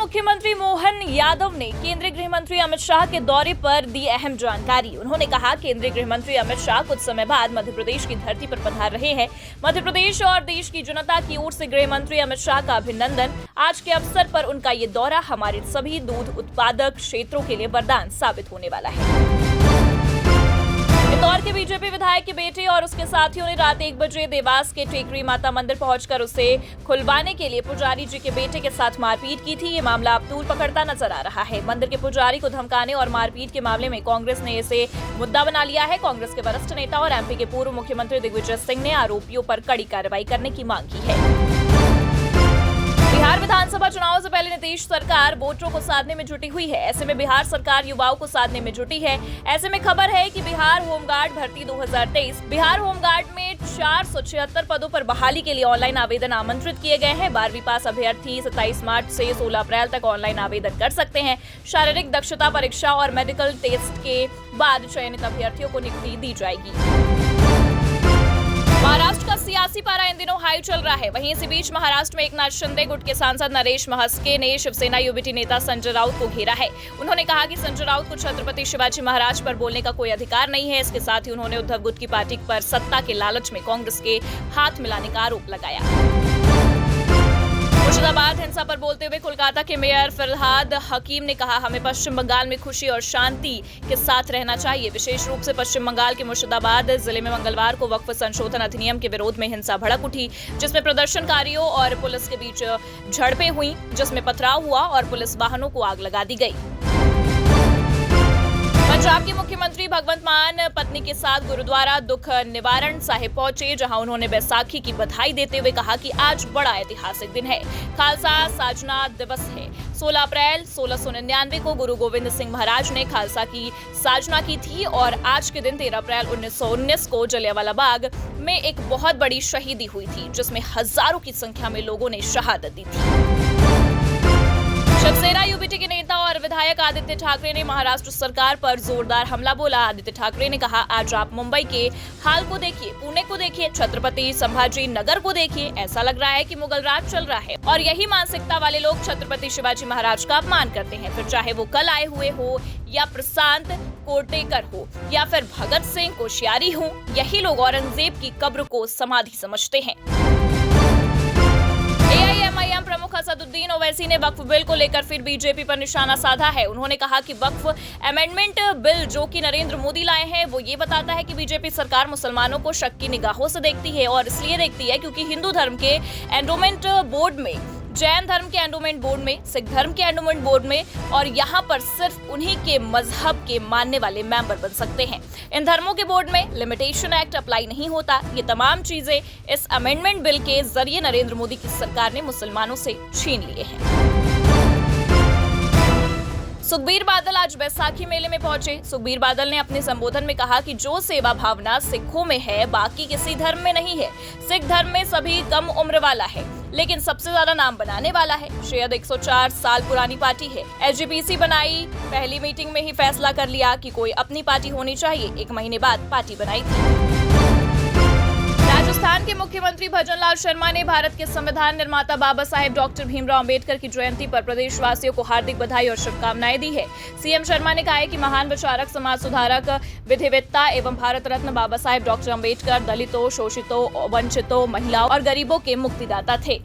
मुख्यमंत्री मोहन यादव ने केंद्रीय गृह मंत्री अमित शाह के दौरे पर दी अहम जानकारी। उन्होंने कहा, केंद्रीय गृह मंत्री अमित शाह कुछ समय बाद मध्य प्रदेश की धरती पर पधार रहे हैं। मध्य प्रदेश और देश की जनता की ओर से गृह मंत्री अमित शाह का अभिनंदन। आज के अवसर पर उनका ये दौरा हमारे सभी दूध उत्पादक क्षेत्रों के लिए वरदान साबित होने वाला है। इंदौर के बीजेपी विधायक के बेटे और उसके साथियों ने रात 1 बजे देवास के टेकरी माता मंदिर पहुंचकर उसे खुलवाने के लिए पुजारी जी के बेटे के साथ मारपीट की थी। ये मामला अब तूल पकड़ता नजर आ रहा है। मंदिर के पुजारी को धमकाने और मारपीट के मामले में कांग्रेस ने इसे मुद्दा बना लिया है। कांग्रेस के वरिष्ठ नेता और एमपी के पूर्व मुख्यमंत्री दिग्विजय सिंह ने आरोपियों पर कड़ी कार्रवाई करने की मांग की है। बिहार विधानसभा चुनाव से पहले नीतीश सरकार वोटरों को साधने में जुटी हुई है। ऐसे में बिहार सरकार युवाओं को साधने में जुटी है। ऐसे में खबर है कि बिहार होमगार्ड भर्ती 2023 बिहार होमगार्ड में 476 पदों पर बहाली के लिए ऑनलाइन आवेदन आमंत्रित किए गए हैं। 12वीं पास अभ्यर्थी 27 मार्च से 16 अप्रैल तक ऑनलाइन आवेदन कर सकते हैं। शारीरिक दक्षता परीक्षा और मेडिकल टेस्ट के बाद चयनित अभ्यर्थियों को नियुक्ति दी जाएगी। महाराष्ट्र का सियासी पारा इन दिनों हाई चल रहा है। वहीं इसी बीच महाराष्ट्र में एकनाथ शिंदे गुट के सांसद नरेश महस्के ने शिवसेना यूबीटी नेता संजय राउत को घेरा है। उन्होंने कहा कि संजय राउत को छत्रपति शिवाजी महाराज पर बोलने का कोई अधिकार नहीं है। इसके साथ ही उन्होंने उद्धव गुट की पार्टी पर सत्ता के लालच में कांग्रेस के हाथ मिलाने का आरोप लगाया। मुर्शिदाबाद हिंसा पर बोलते हुए कोलकाता के मेयर फरहाद हकीम ने कहा, हमें पश्चिम बंगाल में खुशी और शांति के साथ रहना चाहिए। विशेष रूप से पश्चिम बंगाल के मुर्शिदाबाद जिले में मंगलवार को वक्फ संशोधन अधिनियम के विरोध में हिंसा भड़क उठी, जिसमें प्रदर्शनकारियों और पुलिस के बीच झड़पें हुई, जिसमें पथराव हुआ और पुलिस वाहनों को आग लगा दी गई। पंजाब के मुख्यमंत्री भगवंत मान पत्नी के साथ गुरुद्वारा दुख निवारण साहिब पहुंचे, जहां उन्होंने बैसाखी की बधाई देते हुए कहा कि आज बड़ा ऐतिहासिक दिन है। खालसा साजना दिवस है। 16 अप्रैल 1699 को गुरु गोविंद सिंह महाराज ने खालसा की साजना की थी और आज के दिन 13 अप्रैल 1919 को जलियांवाला बाग में एक बहुत बड़ी शहीदी हुई थी, जिसमें हजारों की संख्या में लोगों ने शहादत दी थी। शिवसेना यूबीटी के नेता और विधायक आदित्य ठाकरे ने महाराष्ट्र सरकार पर जोरदार हमला बोला। आदित्य ठाकरे ने कहा, आज आप मुंबई के हाल को देखिए, पुणे को देखिए, छत्रपति संभाजी नगर को देखिए। ऐसा लग रहा है कि मुगल राज चल रहा है और यही मानसिकता वाले लोग छत्रपति शिवाजी महाराज का अपमान करते हैं। फिर चाहे वो कल आए हुए हो या प्रशांत कोटेकर हो या फिर भगत सिंह कोश्यारी हो, यही लोग औरंगजेब की कब्र को समाधि समझते हैं। एआईएमआईएम प्रमुख असदुद्दीन ओवैसी ने वक्फ बिल को लेकर फिर बीजेपी पर निशाना साधा है। उन्होंने कहा कि वक्फ अमेंडमेंट बिल जो कि नरेंद्र मोदी लाए हैं, वो ये बताता है कि बीजेपी सरकार मुसलमानों को शक की निगाहों से देखती है और इसलिए देखती है क्योंकि हिंदू धर्म के एंडोमेंट बोर्ड में, जैन धर्म के एंडोमेंट बोर्ड में, सिख धर्म के एंडोमेंट बोर्ड में और यहाँ पर सिर्फ उन्हीं के मजहब के मानने वाले मेंबर बन सकते हैं। इन धर्मों के बोर्ड में लिमिटेशन एक्ट अप्लाई नहीं होता। ये तमाम चीजें इस अमेंडमेंट बिल के जरिए नरेंद्र मोदी की सरकार ने मुसलमानों से छीन लिए हैं। सुखबीर बादल आज बैसाखी मेले में पहुंचे। सुखबीर बादल ने अपने संबोधन में कहा कि जो सेवा भावना सिखों में है, बाकी किसी धर्म में नहीं है। सिख धर्म में सभी कम उम्र वाला है, लेकिन सबसे ज्यादा नाम बनाने वाला है। शायद 104 साल पुरानी पार्टी है। एसजीपीसी बनाई, पहली मीटिंग में ही फैसला कर लिया कि कोई अपनी पार्टी होनी चाहिए। 1 महीने बाद पार्टी बनाई थी। राजस्थान के मुख्यमंत्री भजनलाल शर्मा ने भारत के संविधान निर्माता बाबा साहेब डॉक्टर भीमराव अंबेडकर की जयंती पर प्रदेशवासियों को हार्दिक बधाई और शुभकामनाएं दी है। सीएम शर्मा ने कहा है कि महान विचारक, समाज सुधारक, विधिवेत्ता एवं भारत रत्न बाबा साहेब डॉक्टर अंबेडकर दलितों, शोषितों, वंचितों, महिलाओं और गरीबों के मुक्तिदाता थे।